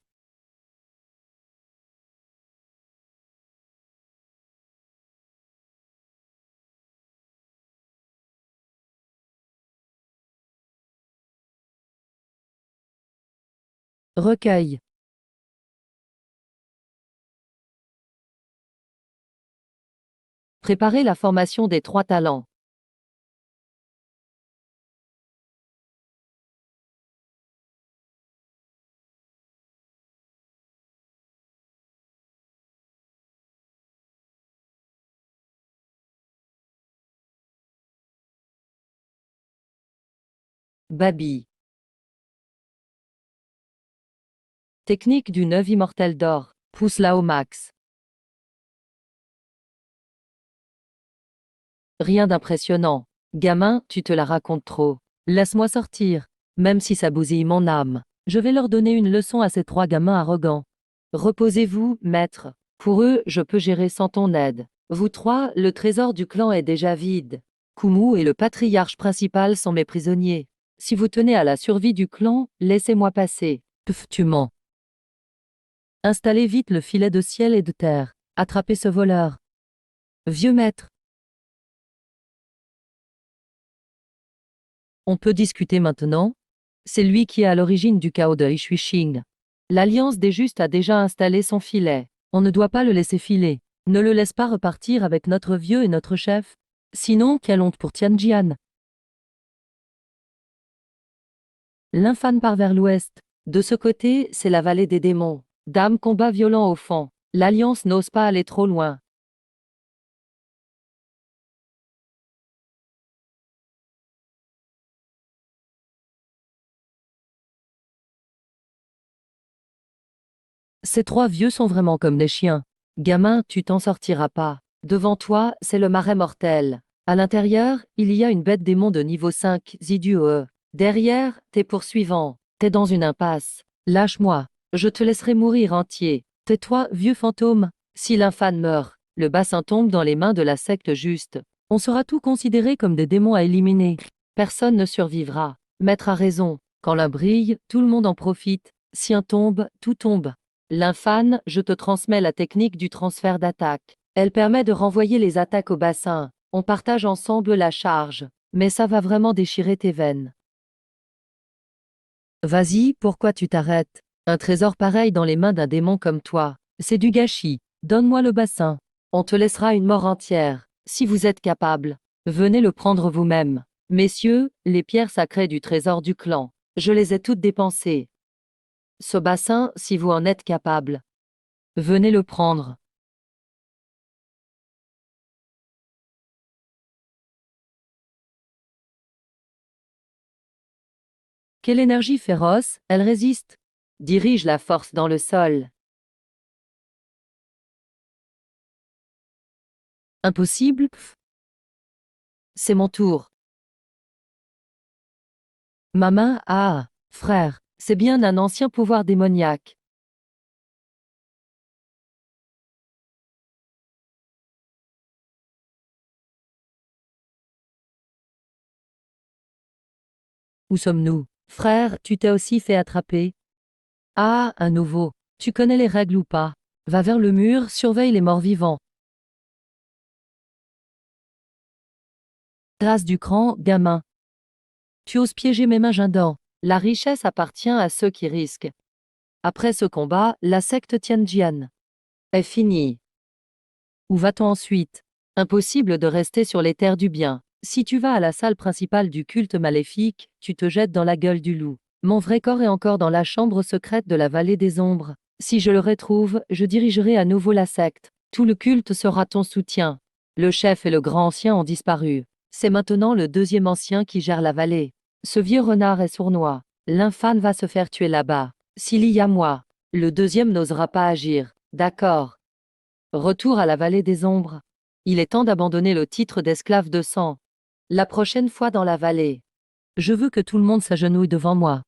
Recueil. Préparez la formation des 3 talents. Babi. Technique du 9 immortel d'or. Pousse-la au max. Rien d'impressionnant. Gamin, tu te la racontes trop. Laisse-moi sortir. Même si ça bousille mon âme. Je vais leur donner une leçon à ces 3 gamins arrogants. Reposez-vous, maître. Pour eux, je peux gérer sans ton aide. Vous 3, le trésor du clan est déjà vide. Kumu et le patriarche principal sont mes prisonniers. Si vous tenez à la survie du clan, laissez-moi passer. Pff, tu mens. Installez vite le filet de ciel et de terre. Attrapez ce voleur. Vieux maître. On peut discuter maintenant? C'est lui qui est à l'origine du chaos de Ishuishing. L'Alliance des Justes a déjà installé son filet. On ne doit pas le laisser filer. Ne le laisse pas repartir avec notre vieux et notre chef. Sinon, quelle honte pour Tianjian. L'infâme part vers l'ouest. De ce côté, c'est la vallée des démons. Dame combat violent au fond. L'Alliance n'ose pas aller trop loin. Ces 3 vieux sont vraiment comme des chiens. Gamin, tu t'en sortiras pas. Devant toi, c'est le marais mortel. À l'intérieur, il y a une bête démon de niveau 5, Zidue. Derrière, tes poursuivants. T'es dans une impasse. Lâche-moi. Je te laisserai mourir entier. Tais-toi, vieux fantôme. Si l'infâme meurt, le bassin tombe dans les mains de la secte juste. On sera tout considérés comme des démons à éliminer. Personne ne survivra. Maître a raison. Quand l'un brille, tout le monde en profite. Si un tombe, tout tombe. L'infâme, je te transmets la technique du transfert d'attaque. Elle permet de renvoyer les attaques au bassin. On partage ensemble la charge. Mais ça va vraiment déchirer tes veines. Vas-y, pourquoi tu t'arrêtes? Un trésor pareil dans les mains d'un démon comme toi, c'est du gâchis. Donne-moi le bassin. On te laissera une mort entière, si vous êtes capable. Venez le prendre vous-même. Messieurs, les pierres sacrées du trésor du clan, je les ai toutes dépensées. Ce bassin, si vous en êtes capable. Venez le prendre. Quelle énergie féroce, elle résiste. Dirige la force dans le sol. Impossible? C'est mon tour. Ma main, ah, frère, c'est bien un ancien pouvoir démoniaque. Où sommes-nous? Frère, tu t'es aussi fait attraper? Ah, un nouveau. Tu connais les règles ou pas? Va vers le mur, surveille les morts vivants. Grâce du cran, gamin. Tu oses piéger mes mains Jindan. La richesse appartient à ceux qui risquent. Après ce combat, la secte Tianjian est finie. Où va-t-on ensuite? Impossible de rester sur les terres du bien. Si tu vas à la salle principale du culte maléfique, tu te jettes dans la gueule du loup. Mon vrai corps est encore dans la chambre secrète de la vallée des ombres. Si je le retrouve, je dirigerai à nouveau la secte. Tout le culte sera ton soutien. Le chef et le grand ancien ont disparu. C'est maintenant le deuxième ancien qui gère la vallée. Ce vieux renard est sournois. L'infâme va se faire tuer là-bas. S'il y a moi, le deuxième n'osera pas agir. D'accord. Retour à la vallée des ombres. Il est temps d'abandonner le titre d'esclave de sang. La prochaine fois dans la vallée. Je veux que tout le monde s'agenouille devant moi.